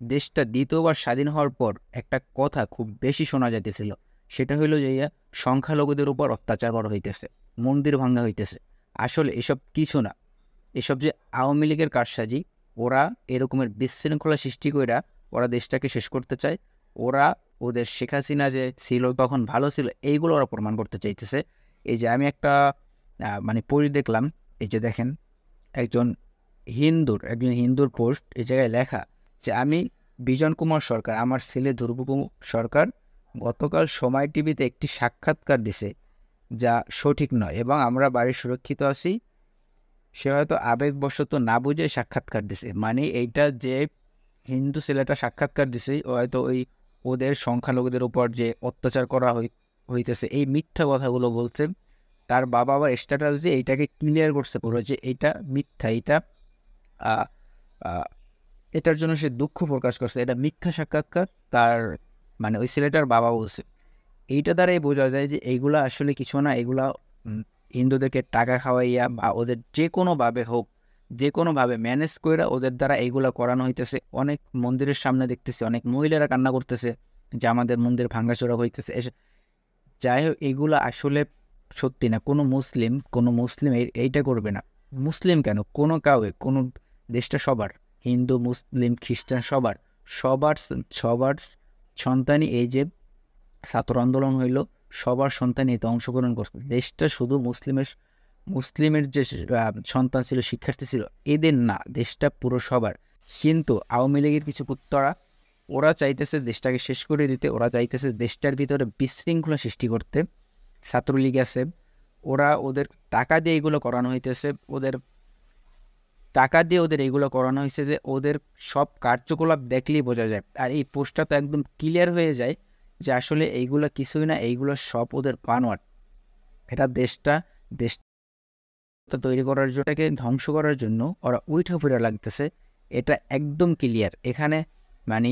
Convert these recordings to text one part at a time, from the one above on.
দেশটা দ্বিতীয়বার স্বাধীন হওয়ার পর একটা কথা খুব বেশি শোনা যাইতেছিল। সেটা হইল যে সংখ্যালঘুদের উপর অত্যাচার করা হইতেছে, মন্দির ভাঙা হইতেছে। আসলে এসব কিছু না। এসব যে আওয়ামী লীগের কারসাজি, ওরা এরকমের বিশৃঙ্খলা সৃষ্টি কইরা ওরা দেশটাকে শেষ করতে চায়। ওরা ওদের শেখ হাসিনা যে ছিল তখন ভালো ছিল, এইগুলো ওরা প্রমাণ করতে চাইতেছে। এই যে আমি একটা মানে পড়ি দেখলাম, এই যে দেখেন, একজন হিন্দুর পোস্ট, এই জায়গায় লেখা যে আমি বিজন কুমার সরকার, আমার ছেলে ধ্রুব সরকার গতকাল সময় টিভিতে একটি সাক্ষাৎকার দিছে যা সঠিক নয় এবং আমরা বাড়ি সুরক্ষিত আছি। সে হয়তো আবেগবশত না বুঝে সাক্ষাৎকার দিছে। মানে এইটা যে হিন্দু ছেলেটা সাক্ষাৎকার দিছে, ও হয়তো ওদের সংখ্যালঘুদের উপর যে অত্যাচার করা হইতেছে এই মিথ্যা কথাগুলো বলছে। তার বাবা আবার স্ট্যাটাস দিয়ে এইটাকে ক্লিয়ার করছে পুরো যে এটা মিথ্যা, আহ, আহ, এটার জন্য সে দুঃখ প্রকাশ করছে, এটা মিথ্যা সাক্ষাৎকার। তার মানে ওই ছেলেটার বাবা বলছে। এইটা দ্বারাই বোঝা যায় যে এইগুলা আসলে কিছু না, এগুলা হিন্দুদেরকে টাকা খাওয়াইয়া বা ওদের যে কোনোভাবে হোক, যে কোনোভাবে ম্যানেজ করে ওদের দ্বারা এইগুলা করানো হইতেছে। অনেক মন্দিরের সামনে দেখতেছে অনেক মহিলারা কান্না করতেছে যে আমাদের মন্দির ভাঙ্গাচোরা হইতেছে। যাই হোক, এইগুলা আসলে সত্যি না। কোনো মুসলিম এইটা করবে না। মুসলিম কেন, কোনো দেশটা সবার, হিন্দু মুসলিম খ্রিস্টান সবার সবার সবার সন্তানই এই যে ছাত্র আন্দোলন হইল, সবার সন্তান এতে অংশগ্রহণ করছে। দেশটা শুধু মুসলিমের যে সন্তান ছিল, শিক্ষার্থী ছিল, এদের না, দেশটা পুরো সবার। কিন্তু আওয়ামী লীগের কিছু কুত্তরা, ওরা চাইতেছে দেশটাকে শেষ করে দিতে। ওরা চাইতেছে দেশটার ভিতরে বিশৃঙ্খলা সৃষ্টি করতে। ছাত্রলীগ আছে, ওদের টাকা দিয়ে এগুলো করানো হইতেছে। ওদের এইগুলো করানো হয়েছে যে ওদের সব কার্যকলাপ দেখলেই বোঝা যায়। আর এই পোস্টটা তো একদম ক্লিয়ার হয়ে যায় যে আসলে এইগুলো কিছুই না, এইগুলো সব ওদের বানোয়াট। এটা দেশটা তৈরি করার জন্য, এটাকে ধ্বংস করার জন্য ওরা উইঠা ফুইরা লাগতেছে। এটা একদম ক্লিয়ার। এখানে মানে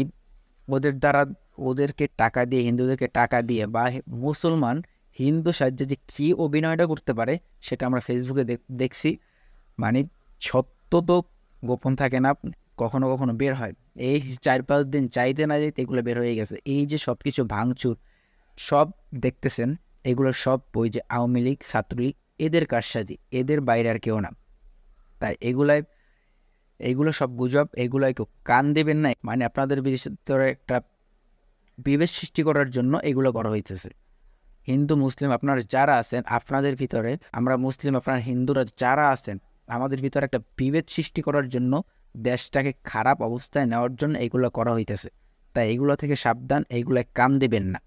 ওদের দ্বারা, ওদেরকে টাকা দিয়ে, হিন্দুদেরকে টাকা দিয়ে বা মুসলমান হিন্দু সাহায্যে যে কী অভিনয়টা করতে পারে সেটা আমরা ফেসবুকে দেখছি। মানে সত্য তো গোপন থাকে না, কখনো কখনো বের হয়। এই 4-5 দিন চাইতে না যাইতে এগুলো বের হয়ে গেছে। এই যে সব কিছু ভাঙচুর সব দেখতেছেন, এগুলো সব ওই যে আওয়ামী লীগ ছাত্রলীগ এদের কারসাজি, এদের বাইরে আর কেউ না। তাই এইগুলো সব গুজব, এগুলাই কেউ কান দেবেন না। মানে আপনাদের ভিতরে একটা বিভেদ সৃষ্টি করার জন্য এগুলো করা হইতেছে। হিন্দু মুসলিম আপনারা যারা আছেন, আপনাদের ভিতরে, আমরা মুসলিম আপনারা হিন্দুরা যারা আছেন, আমাদের ভিতরে একটা বিভেদ সৃষ্টি করার জন্য, দেশটাকে খারাপ অবস্থায় নেওয়ার জন্য এগুলো করা হইতেছে। তাই এগুলো থেকে সাবধান, এইগুলো কান দেবেন না।